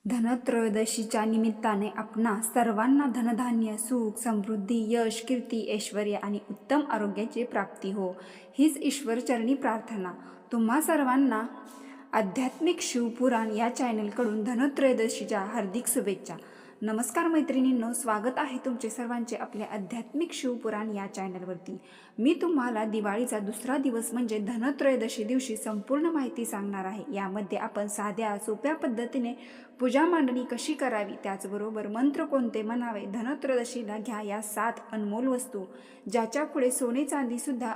धनत्रयोदशीच्या निमित्ताने आपणा सर्वांना धनधान्य, सुख, समृद्धी, यश, कीर्ती, ऐश्वर्य आणि उत्तम आरोग्याची प्राप्ती हो, हीच ईश्वरचरणी प्रार्थना. तुम्हा सर्वांना आध्यात्मिक शिवपुराण या चॅनलकडून धनत्रयोदशीच्या हार्दिक शुभेच्छा. नमस्कार मैत्रिणींनो, स्वागत आहे तुमचे सर्वांचे आपल्या आध्यात्मिक शिवपुराण या चॅनलवरती. मी तुम्हाला दिवाळीचा दुसरा दिवस म्हणजे धनत्रयोदशी दिवशी संपूर्ण माहिती सांगणार आहे. यामध्ये आपण साध्या सोप्या पद्धतीने पूजा मांडणी कशी करावी, त्याचबरोबर मंत्र कोणते म्हणावे, धनत्रयोदशीला घ्या या 7 अनमोल वस्तू ज्याच्या पुढे सोने चांदी सुद्धा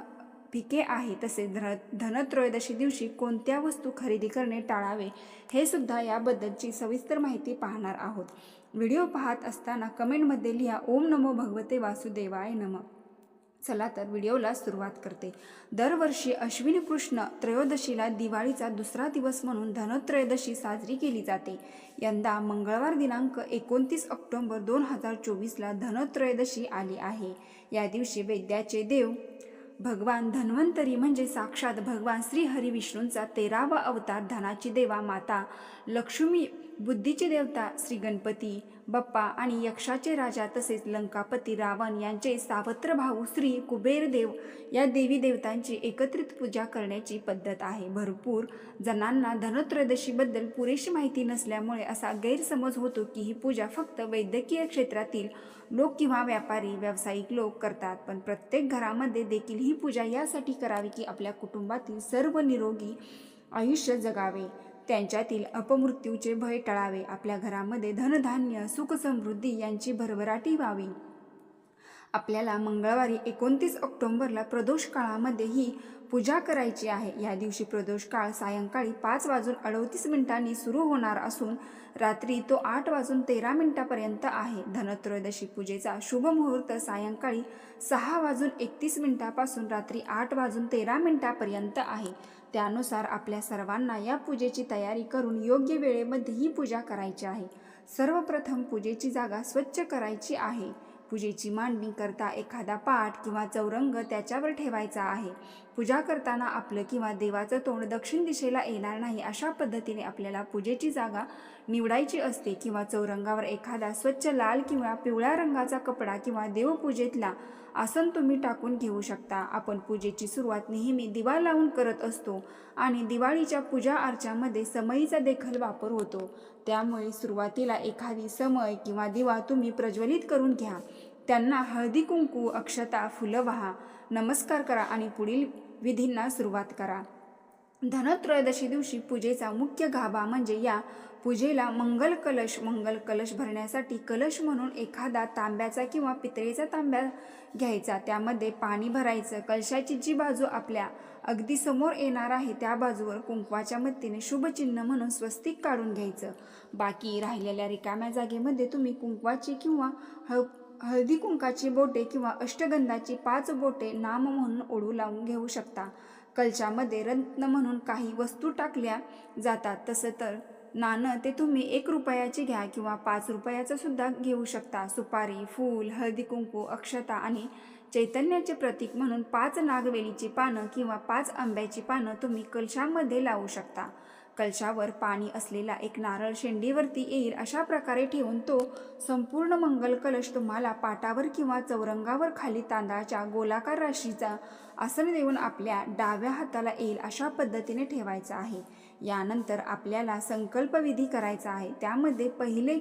फिके आहे, तसेच धनत्रयोदशी दिवशी कोणत्या वस्तू खरेदी करणे टाळावे हे सुद्धा याबद्दलची सविस्तर माहिती पाहणार आहोत. व्हिडिओ पाहत असताना कमेंटमध्ये लिहा ओम नमो भगवते वासुदेवाय नमः. चला तर व्हिडिओला सुरुवात करते. दरवर्षी अश्विन कृष्ण त्रयोदशीला दिवाळीचा दुसरा दिवस म्हणून धनत्रयोदशी साजरी केली जाते. यंदा मंगळवार दिनांक 29 ऑक्टोबर 2024ला धनत्रयोदशी आली आहे. या दिवशी वैद्याचे देव भगवान धन्वंतरी म्हणजे साक्षात भगवान श्री हरी विष्णूंचा 13वा अवतार, धनाची देवा माता लक्ष्मी, बुद्धीचे देवता श्री गणपती बाप्पा आणि यक्षाचे राजा तसेच लंकापती रावण यांचे सावत्र भाऊ श्री कुबेर देव या देवी देवतांची एकत्रित पूजा करण्याची पद्धत आहे. भरपूर जणांना धनत्रयोदशीबद्दल पुरेशी माहिती नसल्यामुळे असा गैरसमज होतो की ही पूजा फक्त वैद्यकीय क्षेत्रातील लोक किंवा व्यापारी व्यावसायिक लोक करतात, पण प्रत्येक घरामध्ये देखील ही पूजा यासाठी करावी की आपल्या कुटुंबातील सर्व निरोगी आयुष्य जगावे, त्यांच्यातील अपमृत्यूचे भय टळावे, आपल्या घरामध्ये धनधान्य, सुख, समृद्धी यांची भरभराटी व्हावी. आपल्याला मंगळवारी 29 ऑक्टोबरला प्रदोष काळामध्ये ही पूजा करायची आहे. या दिवशी प्रदोष काळ सायंकाळी 5:38 सुरू होणार असून रात्री तो 8:13 आहे. धनत्रयोदशी पूजेचा शुभ मुहूर्त सायंकाळी 6:31 पासून रात्री 8:13 आहे. त्यानुसार आपल्या सर्वांना या पूजेची तयारी करून योग्य वेळेमध्ये ही पूजा करायची आहे. सर्वप्रथम पूजेची जागा स्वच्छ करायची आहे. पूजेची मांडणी करता एखादा पाट किंवा चौरंग त्याच्यावर ठेवायचा आहे. पूजा करताना आपलं किंवा देवाचं तोंड दक्षिण दिशेला येणार नाही अशा पद्धतीने आपल्याला पूजेची जागा निवडायची असते. किंवा चौरंगावर एखादा स्वच्छ लाल किंवा पिवळ्या रंगाचा कपडा किंवा देवपूजेतला आसन तुम्ही टाकून घेऊ शकता. आपण पूजेची सुरुवात नेहमी दिवा लावून करत असतो आणि दिवाळीच्या पूजा अर्चामध्ये समईचा देखील वापर होतो. त्यामुळे सुरुवातीला एखादी समई किंवा दिवा तुम्ही प्रज्वलित करून घ्या. त्यांना हळदी कुंकू, अक्षता, फुलं वाहा, नमस्कार करा आणि पुढील विधींना सुरुवात करा. धनत्रयोदशी दिवशी पूजेचा मुख्य गाभा म्हणजे या पूजेला मंगल कलश भरण्यासाठी कलश म्हणून एखादा तांब्याचा किंवा पितळेचा तांब्या घ्यायचा. त्यामध्ये पाणी भरायचं. कलशाची जी बाजू आपल्या अगदी समोर येणार आहे त्या बाजूवर कुंकवाच्या मदतीने शुभचिन्ह म्हणून स्वस्तिक काढून घ्यायचं. बाकी राहिलेल्या रिकाम्या जागेमध्ये तुम्ही कुंकवाची किंवा हळदी कुंकाची बोटे किंवा अष्टगंधाची 5 बोटे नाम म्हणून ओढू लावून घेऊ शकता. कलशामध्ये रत्न म्हणून काही वस्तू टाकल्या जातात. तसं तर नाणं ते तुम्ही 1 रुपयाचे घ्या किंवा 5 रुपयाचं सुद्धा घेऊ शकता. सुपारी, फूल, हळदी कुंकू, अक्षता आणि चैतन्याचे प्रतीक म्हणून 5 नागवेलीची पानं किंवा 5 आंब्याची पानं तुम्ही कलशामध्ये लावू शकता. कलशावर पाणी असलेला एक नारळ शेंडीवरती येईल अशा प्रकारे ठेवून तो संपूर्ण मंगल कलश तुम्हाला पाटावर किंवा चौरंगावर खाली तांदळाच्या गोलाकार राशीचा आसन देऊन आपल्या डाव्या हाताला येईल अशा पद्धतीने ठेवायचा आहे. यानंतर आपल्याला संकल्पविधी करायचा आहे. त्यामध्ये पहिले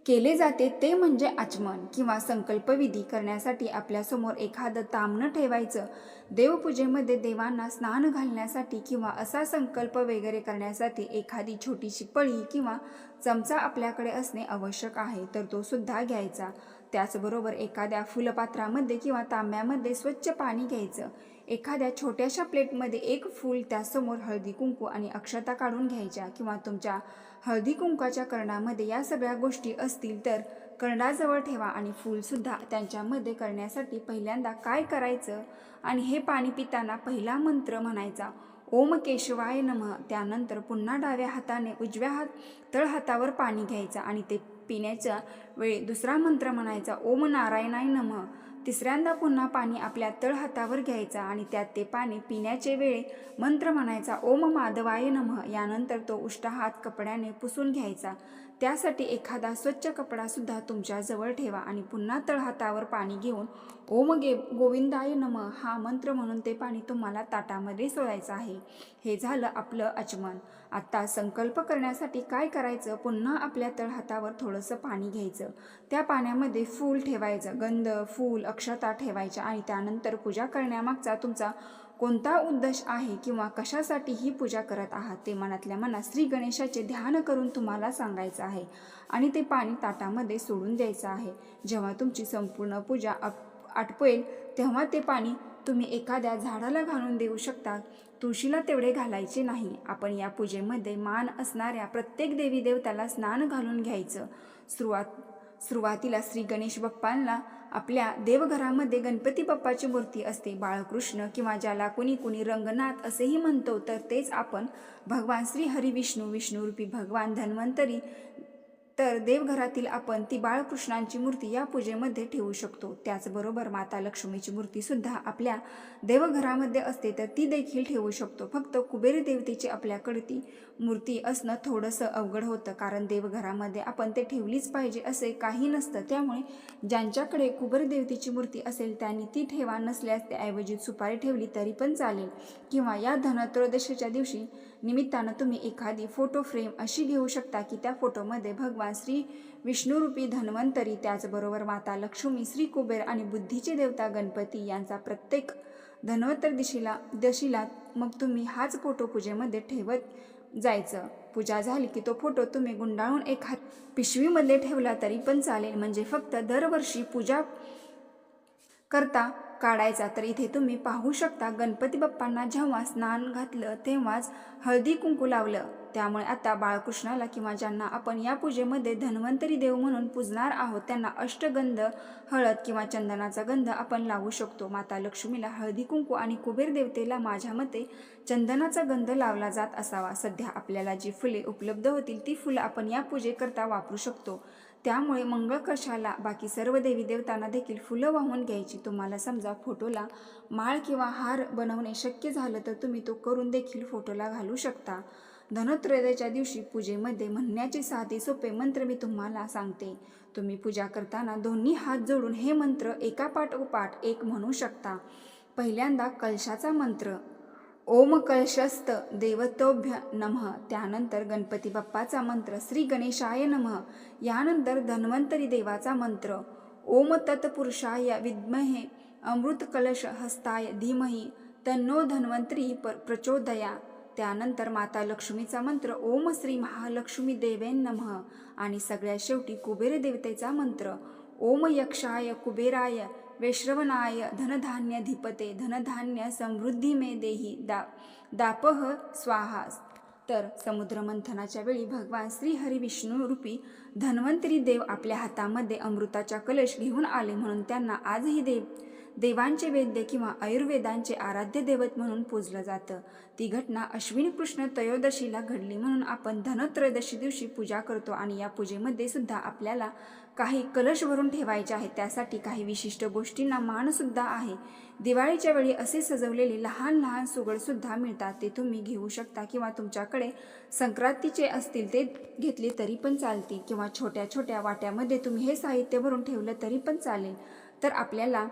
केले जाते ते म्हणजे आचमन किंवा संकल्पविधी करण्यासाठी आपल्यासमोर एखादं ताम्हणं ठेवायचं. देवपूजेमध्ये देवांना स्नान घालण्यासाठी किंवा असा संकल्प वगैरे करण्यासाठी एखादी छोटीशी पळी किंवा चमचा आपल्याकडे असणे आवश्यक आहे, तर तो सुद्धा घ्यायचा. त्याचबरोबर एखाद्या फुलपात्रामध्ये किंवा तांब्यामध्ये स्वच्छ पाणी घ्यायचं. एखाद्या छोट्याशा प्लेटमध्ये 1 फूल, त्यासमोर हळदी कुंकू आणि अक्षता काढून घ्यायच्या. किंवा तुमच्या हळदी कुंकाच्या कर्णामध्ये या सगळ्या गोष्टी असतील तर कर्णाजवळ ठेवा आणि फूलसुद्धा त्यांच्यामध्ये करण्यासाठी पहिल्यांदा काय करायचं आणि हे पाणी पिताना पहिला मंत्र म्हणायचा ओम केशवाय नमः. त्यानंतर पुन्हा डाव्या हाताने उजव्या तळहातावर पाणी घ्यायचं आणि ते पिण्याच्या वेळी दुसरा मंत्र म्हणायचा ओम नारायणाय नमः. तिसऱ्यांदा पुन्हा पाणी आपल्या तळहातावर घ्यायचा आणि त्यात ते पाणी पिण्याचे वेळे मंत्र म्हणायचा, ओम माधवाय नमः. यानंतर तो उष्टा हात कपड्याने पुसून घ्यायचा. त्यासाठी एखादा स्वच्छ कपडासुद्धा तुमच्याजवळ ठेवा आणि पुन्हा तळहातावर पाणी घेऊन ओम गोविंदाय नमः हा मंत्र म्हणून ते पाणी तुम्हाला ताटामध्ये सोडायचं आहे. हे झालं आपलं आचमन. आता संकल्प करण्यासाठी काय करायचं, पुन्हा आपल्या तळहातावर थोडंसं पाणी घ्यायचं. त्या पाण्यामध्ये फूल ठेवायचं, गंध, फूल, अक्षता ठेवायच्या आणि त्यानंतर पूजा करण्यामागचा तुमचा कोणता उद्देश आहे किंवा कशासाठी ही पूजा करत आहात ते मनातल्या मनात श्री गणेशाचे ध्यान करून तुम्हाला सांगायचं आहे आणि ते पाणी ताटामध्ये सोडून द्यायचं आहे. जेव्हा तुमची संपूर्ण पूजा आटपेल तेव्हा ते पाणी तुम्ही एखाद्या झाडाला घालून देऊ शकता. तुळशीला तेवढे घालायचे नाही. आपण या पूजेमध्ये मान असणाऱ्या प्रत्येक देवी देवताला स्नान घालून घ्यायचं. सुरुवातीला श्री गणेश बाप्पांना आपल्या देवघरामध्ये गणपती बाप्पाची मूर्ती असते. बाळकृष्ण किंवा ज्याला कुणी रंगनाथ असेही म्हणतो, तर तेच आपण भगवान श्री हरी विष्णुरूपी भगवान धन्वंतरी. तर देवघरातील आपण ती बाळकृष्णांची मूर्ती या पूजेमध्ये ठेवू शकतो. त्याचबरोबर माता लक्ष्मीची मूर्तीसुद्धा आपल्या देवघरामध्ये असते, तर ती देखील ठेवू शकतो. फक्त कुबेर देवतेची आपल्याकडे ती मूर्ती असणं थोडंसं अवघड होतं, कारण देवघरामध्ये आपण ते ठेवलीच पाहिजे असे काही नसतं. त्यामुळे ज्यांच्याकडे कुबेर देवतेची मूर्ती असेल त्यांनी ती ठेवा, नसल्यास त्याऐवजी सुपारी ठेवली तरी पण चालेल. किंवा या धनत्रयोदशीच्या दिवशी निमित्तानं तुम्ही एखादी फोटो फ्रेम अशी घेऊ शकता की त्या फोटोमध्ये भगवान श्री विष्णुरूपी धन्वंतरी, त्याचबरोबर माता लक्ष्मी, श्री कुबेर आणि बुद्धीचे देवता गणपती यांचा प्रत्येक धन्वंतर दशीला मग तुम्ही हाच फोटो पूजेमध्ये ठेवत जायचं. पूजा झाली की तो फोटो तुम्ही गुंडाळून एखाद्या पिशवीमध्ये ठेवला तरी पण चालेल. म्हणजे फक्त दरवर्षी पूजा करता काढायचा. तर इथे तुम्ही पाहू शकता गणपती बाप्पांना जेव्हा स्नान घातलं तेव्हाच हळदी कुंकू लावलं. त्यामुळे आता बाळकृष्णाला किंवा ज्यांना आपण या पूजेमध्ये धन्वंतरी देव म्हणून पूजणार आहोत त्यांना अष्टगंध हळद किंवा चंदनाचा गंध आपण लावू शकतो. माता लक्ष्मीला हळदी कुंकू आणि कुबेर देवतेला माझ्या मते चंदनाचा गंध लावला जात असावा. सध्या आपल्याला जी फुले उपलब्ध होतील ती फुलं आपण या पूजेकरता वापरू शकतो. त्यामुळे मंगळ कशाला बाकी सर्व देवी देवतांना देखील फुलं वाहून घ्यायची. तुम्हाला समजा फोटोला माळ किंवा हार बनवणे शक्य झालं तर तुम्ही तो करून देखील फोटोला घालू शकता. धनत्रयोदशीच्या दिवशी पूजेमध्ये म्हणण्याचे साधे सोपे मंत्र मी तुम्हाला सांगते. तुम्ही पूजा करताना दोन्ही हात जोडून हे मंत्र एकापाठोपाठ एक म्हणू शकता. पहिल्यांदा कलशाचा मंत्र, ओम कलशस्थ देवतोभ्य नमः. त्यानंतर गणपती बाप्पाचा मंत्र, श्री गणेशाय नमः. यानंतर धन्वंतरी देवाचा मंत्र, ओम तत्पुरुषाय विद्महे अमृत कलश हस्ताय धीमहि तन्नो धन्वंतरी प्रचोदया. त्यानंतर माता लक्ष्मीचा मंत्र, ओम श्री महालक्ष्मी देवेन नमः. आणि सगळ्यात शेवटी कुबेर देवतेचा मंत्र, ओम यक्षाय कुबेराय वैश्रवणाय धनधान्याधिपते धनधान्य समृद्धी मे देही दापह स्वाहा. तर समुद्रमंथनाच्या वेळी भगवान श्री हरी विष्णुरूपी धन्वंतरी देव आपल्या हातामध्ये अमृताचा कलश घेऊन आले, म्हणून त्यांना आजही देवांचे वैद्य किंवा आयुर्वेदांचे आराध्य दैवत म्हणून पूजलं जातं. ती घटना अश्विनी कृष्ण त्रयोदशीला घडली, म्हणून आपण धनत्रयोदशी दिवशी पूजा करतो. आणि या पूजेमध्ये सुद्धा आपल्याला काही कलश भरून ठेवायचे आहेत. त्यासाठी काही विशिष्ट गोष्टींना मानसुद्धा आहे. दिवाळीच्या वेळी असे सजवलेले लहान लहान सुगडसुद्धा मिळतात, ते तुम्ही घेऊ शकता. किंवा तुमच्याकडे संक्रांतीचे असतील ते घेतले तरी पण चालतील. किंवा छोट्या छोट्या वाट्यामध्ये तुम्ही हे साहित्य भरून ठेवलं तरी पण चालेल. तर आपल्याला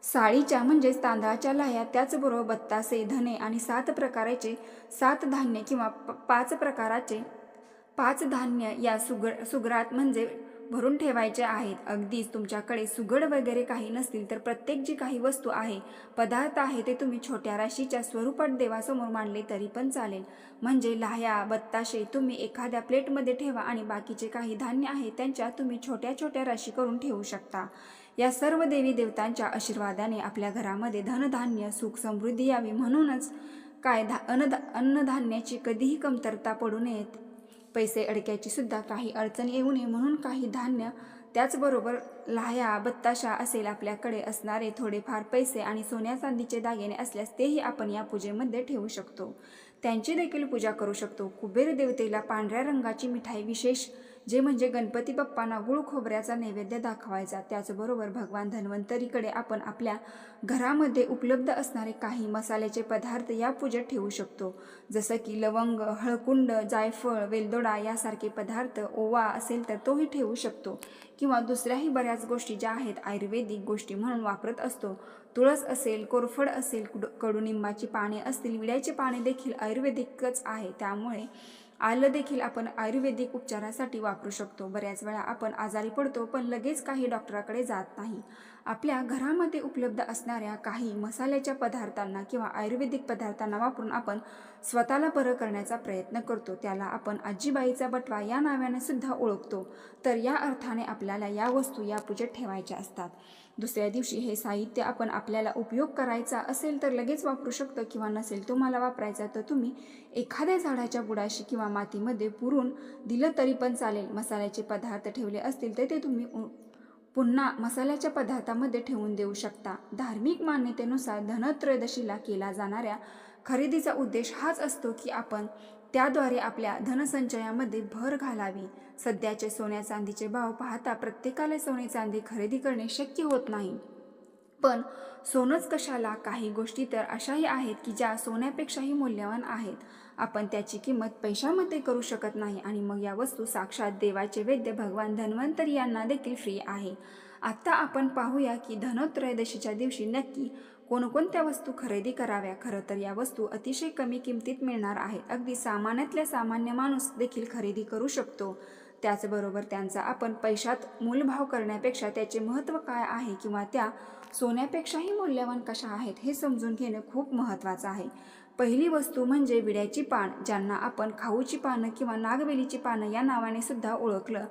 साळीच्या म्हणजेच तांदळाच्या लाह्या, त्याचबरोबर बत्तासे, धने आणि 7 प्रकारचे 7 धान्य किंवा 5 प्रकाराचे 5 धान्य या सुगडात म्हणजे भरून ठेवायचे आहेत. अगदीच तुमच्याकडे सुगड वगैरे काही नसतील तर प्रत्येक जी काही वस्तू आहे, पदार्थ आहे, ते तुम्ही छोट्या राशीच्या स्वरूपात देवासमोर मांडले तरी पण चालेल. म्हणजे लाह्या, बत्ताशे तुम्ही एखाद्या प्लेटमध्ये ठेवा आणि बाकीचे काही धान्य आहे त्यांच्या तुम्ही छोट्या छोट्या राशी करून ठेवू शकता. या सर्व देवी देवतांच्या आशीर्वादाने आपल्या घरामध्ये धनधान्य सुख समृद्धी यावी, म्हणूनच अन्नधान्याची कधीही कमतरता पडू नयेत. पैसे अडक्याची सुद्धा काही अडचण येऊ नये म्हणून काही धान्य, त्याचबरोबर लाह्या, बत्ताशा असेल आपल्याकडे असणारे थोडेफार पैसे आणि सोन्या चांदीचे दागिने असल्यास तेही आपण या पूजेमध्ये ठेवू शकतो. त्यांची देखील पूजा करू शकतो. कुबेर देवतेला पांढऱ्या रंगाची मिठाई विशेष जे म्हणजे गणपती बाप्पांना गुळ खोबऱ्याचा नैवेद्य दाखवायचा. त्याचबरोबर भगवान धन्वंतरीकडे आपण आपल्या घरामध्ये उपलब्ध असणारे काही मसाल्याचे पदार्थ या पूजेत ठेवू शकतो. जसं की लवंग, हळकुंड, जायफळ, वेलदोडा यासारखे पदार्थ, ओवा असेल तर तोही ठेवू शकतो किंवा दुसऱ्याही बऱ्याच गोष्टी ज्या आहेत आयुर्वेदिक गोष्टी म्हणून वापरत असतो. तुळस असेल, कोरफड असेल, कडुनिंबाची पाने असतील, विड्याचे पाने देखील आयुर्वेदिकच आहे. त्यामुळे आलं देखील आपण आयुर्वेदिक उपचारासाठी वापरू शकतो. बऱ्याच वेळा आपण आजारी पडतो पण लगेच काही डॉक्टराकडे जात नाही. आपल्या घरामध्ये उपलब्ध असणाऱ्या काही मसाल्याच्या पदार्थांना किंवा आयुर्वेदिक पदार्थांना वापरून आपण स्वतःला बरं करण्याचा प्रयत्न करतो. त्याला आपण आजीबाईचा बटवा या नावाने सुद्धा ओळखतो. तर या अर्थाने आपल्याला या वस्तू या पूजेत ठेवायच्या असतात. दुसऱ्या दिवशी हे साहित्य आपण आपल्याला उपयोग करायचा असेल तर लगेच वापरू शकतो किंवा नसेल तुम्हाला वापरायचा तर तुम्ही एखाद्या झाडाच्या बुडाशी किंवा मातीमध्ये पुरून दिलं तरी पण चालेल. मसाल्याचे पदार्थ ठेवले असतील तर ते तुम्ही पुन्हा मसाल्याच्या पदार्थामध्ये ठेवून देऊ शकता. धार्मिक मान्यतेनुसार धनत्रयोदशीला केला जाणाऱ्या खरेदीचा उद्देश हाच असतो की आपण त्याद्वारे आपल्या धनसंचयामध्ये भर घालावी. सध्याचे सोन्या चांदीचे भाव पाहता प्रत्येकाला सोने चांदी खरेदी करणे शक्य होत नाही. पण सोनंच कशाला, काही गोष्टी तर अशाही आहेत की ज्या सोन्यापेक्षाही मूल्यवान आहेत. आपण त्याची किंमत पैशामध्ये करू शकत नाही आणि मग या वस्तू साक्षात देवाचे वैद्य भगवान धन्वंतरी यांना देखील फ्री आहे. आता आपण पाहूया की धनत्रयोदशीच्या दिवशी नक्की कोणकोणत्या वस्तू खरेदी कराव्या. खरं तर या वस्तू अतिशय कमी किमतीत मिळणार आहेत. अगदी सामान्यातल्या सामान्य माणूस देखील खरेदी करू शकतो. त्याचबरोबर त्यांचा आपण पैशात मोलभाव करण्यापेक्षा त्याचे महत्त्व काय आहे किंवा त्या सोन्यापेक्षाही मूल्यवान कशा आहेत हे समजून घेणं खूप महत्त्वाचं आहे. पहिली वस्तू म्हणजे विड्याची पान, ज्यांना आपण खाऊची पानं किंवा नागवेलीची पानं या नावाने सुद्धा ओळखलं.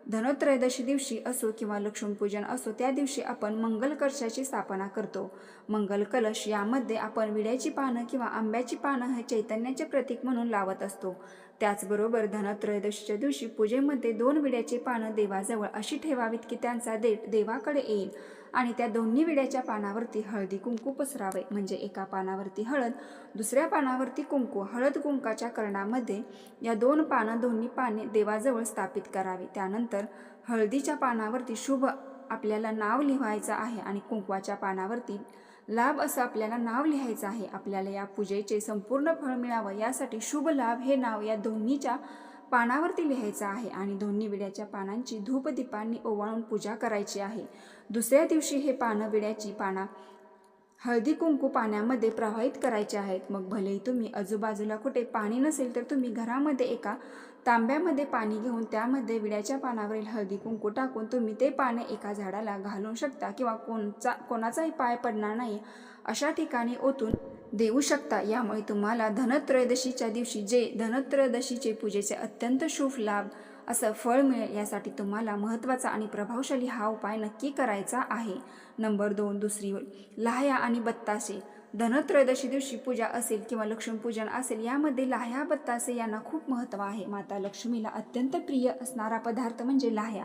धनत्रयोदशी दिवशी असो किंवा लक्ष्मीपूजन असो त्या दिवशी आपण मंगल कलशाची स्थापना करतो. मंगल कलश यामध्ये आपण विड्याची पानं किंवा आंब्याची पानं हे चैतन्याचे प्रतीक म्हणून लावत असतो. त्याचबरोबर धनत्रयोदशीच्या दिवशी पूजेमध्ये 2 विड्याची पानं देवाजवळ अशी ठेवावीत की त्यांचा देठ देवाकडे येईल आणि त्या दोन्ही विड्याच्या पानावरती हळदी कुंकू पसरावे. म्हणजे एका पानावरती हळद, दुसऱ्या पानावरती कुंकू. हळद कुंकाच्या कर्णामध्ये या दोन्ही पाने देवाजवळ स्थापित करावी. त्यानंतर हळदीच्या पानावरती शुभ आपल्याला नाव लिहायचं आहे आणि कुंकवाच्या पानावरती लाभ असं आपल्याला नाव लिहायचं आहे. आपल्याला या पूजेचे संपूर्ण फळ मिळावं यासाठी शुभ लाभ हे नाव या दोन्हीच्या पानावरती लिहायचं आहे आणि दोन्ही विड्याच्या पानांची धूपदीपांनी ओवाळून पूजा करायची आहे. दुसऱ्या दिवशी हे पानं विड्याची पाना हळदी कुंकू पाण्यामध्ये प्रवाहित करायचे आहेत. मग भलेही तुम्ही आजूबाजूला कुठे पाणी नसेल तर तुम्ही घरामध्ये एका तांब्यामध्ये पाणी घेऊन त्यामध्ये विड्याच्या पानावरील हळदी कुंकू टाकून तुम्ही ते पाने एका झाडाला घालू शकता किंवा कोणाचाही पाय पडणार नाही अशा ठिकाणी ओतून देऊ शकता. यामुळे तुम्हाला धनत्रयोदशीच्या दिवशी जे धनत्रयोदशीचे पूजेचे अत्यंत शुभ लाभ असं फळ मिळेल. यासाठी तुम्हाला महत्त्वाचा आणि प्रभावशाली हा उपाय नक्की करायचा आहे. नंबर 2, दुसरी लाह्या आणि बत्तासे. धनत्रयोदशी दिवशी पूजा असेल किंवा लक्ष्मीपूजन असेल यामध्ये लाह्या बत्तासे यांना खूप महत्त्व आहे. माता लक्ष्मीला अत्यंत प्रिय असणारा पदार्थ म्हणजे लाह्या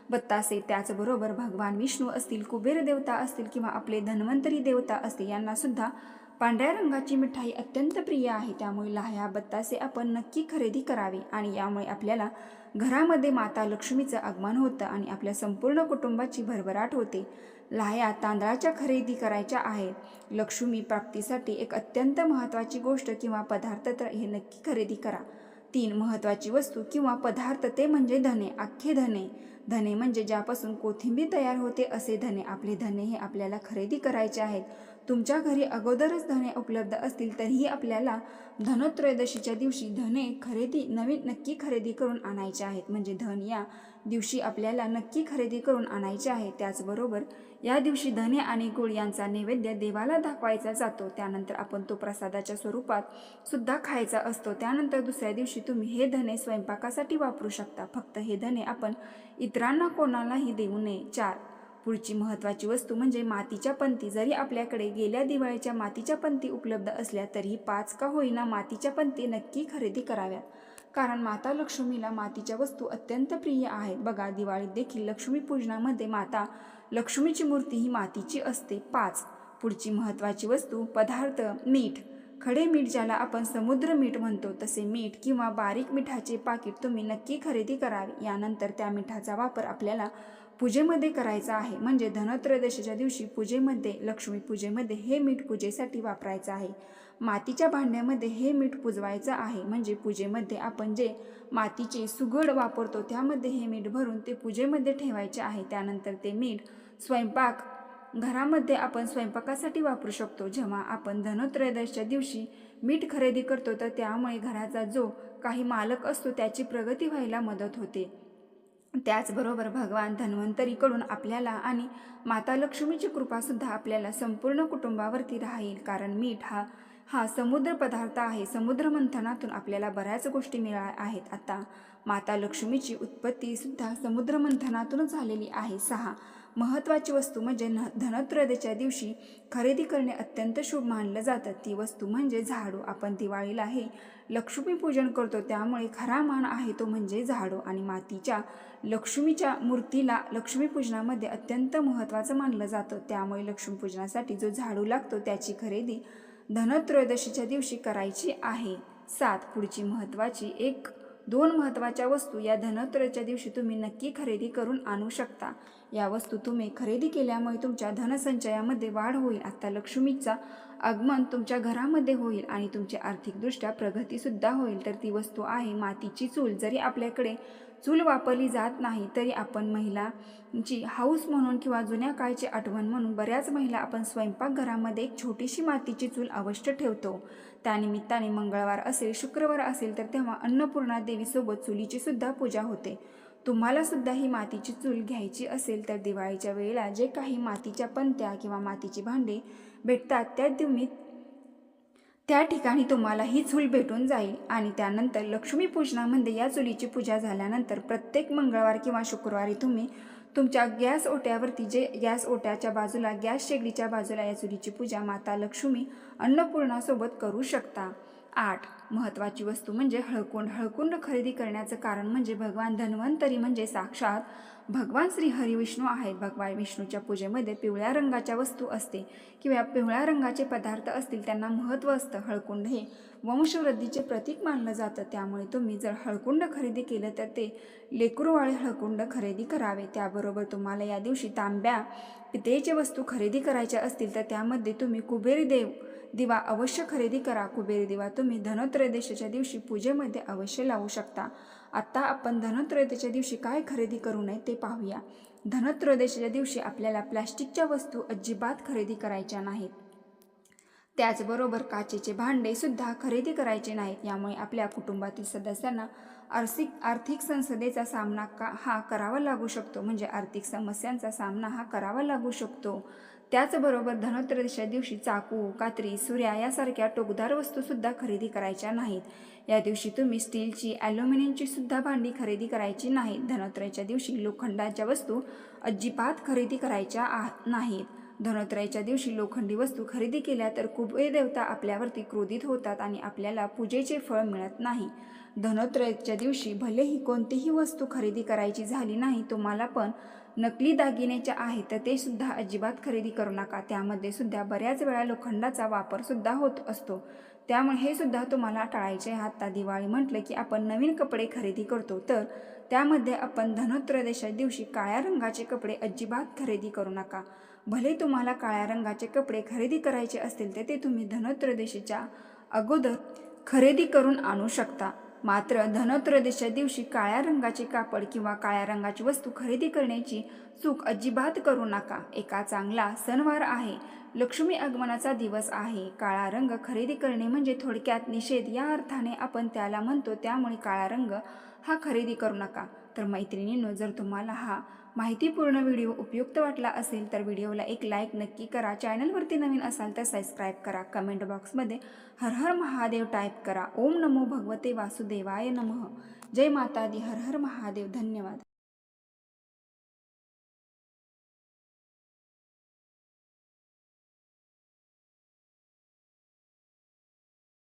बत्तासे. त्याचबरोबर भगवान विष्णू असतील, कुबेर देवता असतील किंवा आपले धन्वंतरी देवता असतील यांना सुद्धा पांढऱ्या रंगाची मिठाई अत्यंत प्रिय आहे. त्यामुळे लाह्या बत्तासे आपण नक्की खरेदी करावी आणि यामुळे आपल्याला घरामध्ये माता लक्ष्मीचं आगमन होतं आणि आपल्या संपूर्ण कुटुंबाची भरभराट होते. लाह्या तांदळाच्या खरेदी करायच्या आहेत. लक्ष्मी प्राप्तीसाठी एक अत्यंत महत्त्वाची गोष्ट किंवा पदार्थ तर हे नक्की खरेदी करा. 3 महत्त्वाची वस्तू किंवा पदार्थ ते म्हणजे धने, अख्खे धने. धने म्हणजे ज्यापासून कोथिंबीर तयार होते असे धने. आपले धने हे आपल्याला खरेदी करायचे आहेत. तुमच्या घरी अगोदरच धने उपलब्ध असतील तरीही आपल्याला धनत्रयोदशीच्या दिवशी धने नक्की खरेदी करून आणायचे आहेत. म्हणजे धन या दिवशी आपल्याला नक्की खरेदी करून आणायचे आहे. त्याचबरोबर या दिवशी धने आणि गुळ यांचा नैवेद्य देवाला दाखवायचा जातो. त्यानंतर आपण तो प्रसादाच्या स्वरूपात सुद्धा खायचा असतो. त्यानंतर दुसऱ्या दिवशी तुम्ही हे धने स्वयंपाकासाठी वापरू शकता. फक्त हे धने आपण इतरांना कोणालाही देऊ नये. 4 पुढची महत्त्वाची वस्तू म्हणजे मातीच्या पंती. जरी आपल्याकडे गेल्या दिवाळीच्या मातीच्या पंती उपलब्ध असल्या तरीही 5 का होईना मातीच्या पंती नक्की खरेदी कराव्यात. कारण माता लक्ष्मीला मातीच्या वस्तू अत्यंत प्रिय आहेत. बघा, दिवाळीत देखील लक्ष्मीपूजनामध्ये माता लक्ष्मीची मूर्ती ही मातीची असते. 5 पुढची महत्त्वाची वस्तू पदार्थ मीठ. खडे मीठ ज्याला आपण समुद्र मीठ म्हणतो तसे मीठ किंवा बारीक मिठाचे पाकिट तुम्ही नक्की खरेदी करावे। यानंतर त्या मिठाचा वापर आपल्याला पूजेमध्ये करायचा आहे, म्हणजे धनत्रयोदशीच्या दिवशी पूजेमध्ये, लक्ष्मी पूजेमध्ये हे मीठ पूजेसाठी वापरायचं आहे। मातीच्या भांड्यामध्ये हे मीठ पुजवायचं आहे, म्हणजे पूजेमध्ये आपण जे मातीचे सुगड वापरतो त्यामध्ये हे मीठ भरून ते पूजेमध्ये ठेवायचे आहे। त्यानंतर ते मीठ स्वयंपाक घरामध्ये आपण स्वयंपाकासाठी वापरू शकतो। जेव्हा आपण धनत्रयोदशीच्या दिवशी मीठ खरेदी करतो तर त्यामुळे घराचा जो काही मालक असतो त्याची प्रगती व्हायला मदत होते। त्याचबरोबर भगवान धन्वंतरीकडून आपल्याला आणि माता लक्ष्मीची कृपासुद्धा आपल्याला संपूर्ण कुटुंबावरती राहील, कारण मीठ हा समुद्र पदार्थ आहे। समुद्र मंथनातून आपल्याला बऱ्याच गोष्टी मिळाल्या आहेत। आता माता लक्ष्मीची उत्पत्ती सुद्धा समुद्र मंथनातूनच झालेली आहे। 6 महत्त्वाची वस्तू म्हणजे धनत्रयोदशीच्या दिवशी खरेदी करणे अत्यंत शुभ मानलं जातं। ती वस्तू म्हणजे झाडू। आपण दिवाळीला हे लक्ष्मीपूजन करतो, त्यामुळे खरा मान आहे तो म्हणजे झाडू, आणि मातीच्या लक्ष्मीच्या मूर्तीला लक्ष्मीपूजनामध्ये अत्यंत महत्त्वाचं मानलं जातं। त्यामुळे लक्ष्मीपूजनासाठी जो झाडू लागतो त्याची खरेदी धनत्रयोदशीच्या दिवशी करायची आहे। 7 पुढची महत्त्वाची 2 महत्त्वाच्या वस्तू या धनत्रयोदशीच्या दिवशी तुम्ही नक्की खरेदी करून आणू शकता। या वस्तू तुम्ही खरेदी केल्यामुळे तुमच्या धनसंचयामध्ये वाढ होईल। आता लक्ष्मीचा आगमन तुमच्या घरामध्ये होईल आणि तुमची आर्थिकदृष्ट्या प्रगतीसुद्धा होईल। तर ती वस्तू आहे मातीची चूल। जरी आपल्याकडे चूल वापरली जात नाही तरी आपण महिलांची हाऊस म्हणून किंवा जुन्या काळची आठवण म्हणून बऱ्याच महिला आपण स्वयंपाकघरामध्ये एक छोटीशी मातीची चूल अवश्य ठेवतो। त्यानिमित्ताने मंगळवार असेल, शुक्रवार असेल तर तेव्हा अन्नपूर्णा देवीसोबत चुलीची सुद्धा पूजा होते। तुम्हाला सुद्धा ही मातीची चूल घ्यायची असेल तर दिवाळीच्या वेळेला जे काही मातीच्या पंत्या किंवा मातीची भांडे भेटतात त्या ठिकाणी तुम्हाला ही चूल भेटून जाईल। आणि त्यानंतर लक्ष्मीपूजनामध्ये या चुलीची पूजा झाल्यानंतर प्रत्येक मंगळवार किंवा शुक्रवारी तुम्ही तुमच्या गॅस ओट्यावरती जे गॅस ओट्याच्या बाजूला, गॅस शेगडीच्या बाजूला या चुलीची पूजा माता लक्ष्मी अन्नपूर्णासोबत करू शकता। 8 महत्त्वाची वस्तू म्हणजे हळकुंड। हळकुंड खरेदी करण्याचं कारण म्हणजे भगवान धन्वंतरी म्हणजे साक्षात भगवान श्री हरिविष्णू आहेत। भगवान विष्णूच्या पूजेमध्ये पिवळ्या रंगाच्या वस्तू असते किंवा पिवळ्या रंगाचे पदार्थ असतील त्यांना महत्त्व असतं। हळकुंड हे वंशवृद्धीचे प्रतीक मानलं जातं, त्यामुळे तुम्ही जर हळकुंड खरेदी केलं तर ते लेकरूवाळे हळकुंड खरेदी करावे। त्याबरोबर तुम्हाला या दिवशी तांब्या पितळेच्या वस्तू खरेदी करायच्या असतील तर त्यामध्ये तुम्ही कुबेर दिवा अवश्य खरेदी करा। कुबेर दिवा तुम्ही धनत्रयोदशीच्या दिवशी पूजेमध्ये अवश्य लावू शकता। आता आपण धनत्रयोदशीच्या दिवशी काय खरेदी करू नये ते पाहूया। धनत्रयोदशीच्या दिवशी आपल्याला प्लॅस्टिकच्या वस्तू अजिबात खरेदी करायच्या नाहीत। त्याचबरोबर काचेचे भांडे सुद्धा खरेदी करायचे नाहीत। यामुळे आपल्या कुटुंबातील सदस्यांना आर्थिक संसदेचा सामना करावा लागू शकतो, म्हणजे आर्थिक समस्यांचा सामना करावा लागू शकतो। त्याचबरोबर धनत्रयोदशीच्या दिवशी चाकू, कात्री, सुऱ्या यासारख्या टोकदार वस्तूसुद्धा खरेदी करायच्या नाहीत। या दिवशी तुम्ही स्टीलची, ॲल्युमिनियमची सुद्धा भांडी खरेदी करायची नाहीत। धनत्रयोदशीच्या दिवशी लोखंडाच्या वस्तू अजिबात खरेदी करायच्या नाहीत। धनत्रयोदशीच्या दिवशी लोखंडी वस्तू खरेदी केल्या तर कुबेर देवता आपल्यावरती क्रोधित होतात आणि आपल्याला पूजेचे फळ मिळत नाही। धनत्रयोदशीच्या दिवशी भलेही कोणतीही वस्तू खरेदी करायची झाली नाही, तुम्हाला पण नकली दागिन्याचे आहेत तर ते सुद्धा अजिबात खरेदी करू नका। त्यामध्ये सुद्धा बऱ्याच वेळा लोखंडाचा वापर सुद्धा होत असतो, त्यामुळे हे सुद्धा तुम्हाला टाळायचे आहे। आता दिवाळी म्हटलं की आपण नवीन कपडे खरेदी करतो, तर त्यामध्ये आपण धनत्रयोदशीच्या दिवशी काळ्या रंगाचे कपडे अजिबात खरेदी करू नका। भले तुम्हाला काळ्या रंगाचे कपडे खरेदी करायचे असतील तर ते तुम्ही धनत्रयोदशीच्या अगोदर खरेदी करून आणू शकता। मात्र धनत्रयोदशीच्या दिवशी काळ्या रंगाचे कापड किंवा काळ्या रंगाची वस्तू खरेदी करण्याची चूक अजिबात करू नका। एका चांगला सणवार आहे, लक्ष्मी आगमनाचा दिवस आहे। काळा रंग खरेदी करणे म्हणजे थोडक्यात निषेध या अर्थाने आपण त्याला म्हणतो, त्यामुळे काळा रंग खरेदी करू नका। तर मैत्रिणींनो, जर तुम्हाला हा माहितीपूर्ण व्हिडिओ उपयुक्त वाटला असेल तर व्हिडिओला एक लाईक नक्की करा। चॅनलवरती नवीन असाल तर सबस्क्राईब करा। कमेंट बॉक्समध्ये हर हर महादेव टाईप करा। ओम नमो भगवते वासुदेवाय नमः। जय माता दी। हर हर महादेव। धन्यवाद।